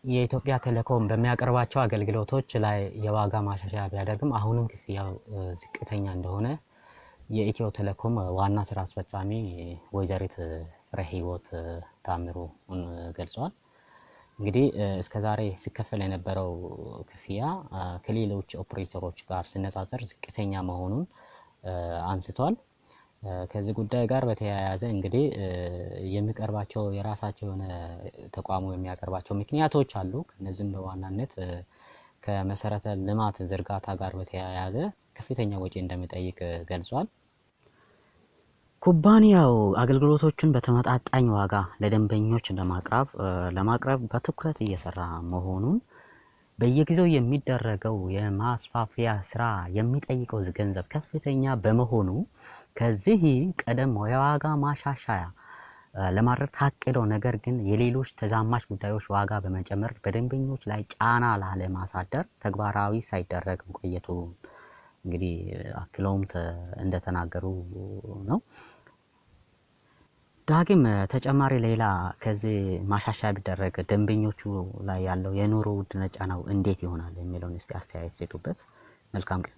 የኢትዮጵያ ቴሌኮም በሚያቀርባቸው አገልግሎቶች ላይ የዋጋ ማሻሻያ ቢያደርግም አሁንም ክፍያው ዝቅተኛ እንደሆነ የኢትዮ ቴሌኮም ዋና ስራ አስፈጻሚ ወይዘሪት ፍሬህይወት ታምሩ ገልጸዋል። እንግዲህ እስከዛሬ ሲከፈል የነበረው ክፍያ ከሌሎች ኦፕሬተሮች ጋር ሲነጻጸር ዝቅተኛ መሆኑን አንስተዋል። ከዚህ ጉዳይ ጋር በተያያዘ እንግዲህ የሚቀርባቸው የራሳቸው የሆነ ተቋሙ የሚያቀርባቸው ምክንያቶች አሉ። ከነዚህም በዋናነት ከመሰረተ ልማት ዝርጋታ ጋር በተያያዘ ከፍተኛ ወጪ እንደሚጠይቅ ገልጿል። ኩባንያው አገልግሎቶችን በተመጣጣኝ ዋጋ ለደንበኞች ለማቅረብ በትኩረት እየሰራ መሆኑን በየጊዜው የሚደረገው የማስፋፊያ ስራ የሚጠይቀው ገንዘብ ከፍተኛ በመሆኑ ከዚህ ቀደም የዋጋ ማሻሻያ ለማድረግ ታቅዶ ነገር ግን የሌሎች ተዛማች ጉዳዮች ዋጋ በመጨመር በደንበኞች ላይ ጫና ላለማሳደር ተግባራዊ ሳይደረግ መቆየቱ እንግዲህ አክለውም እንደተናገሩ ነው። ዳግም ተጨማሪ ሌላ ከዚህ ማሻሻያ ቢደረግ ደንበኞቹ ላይ ያለው የኑሮ ውድነት ጫናው እንዴት ይሆናል የሚለውን እስቲ አስተያየት ሰጡበት። መልካም ቀን።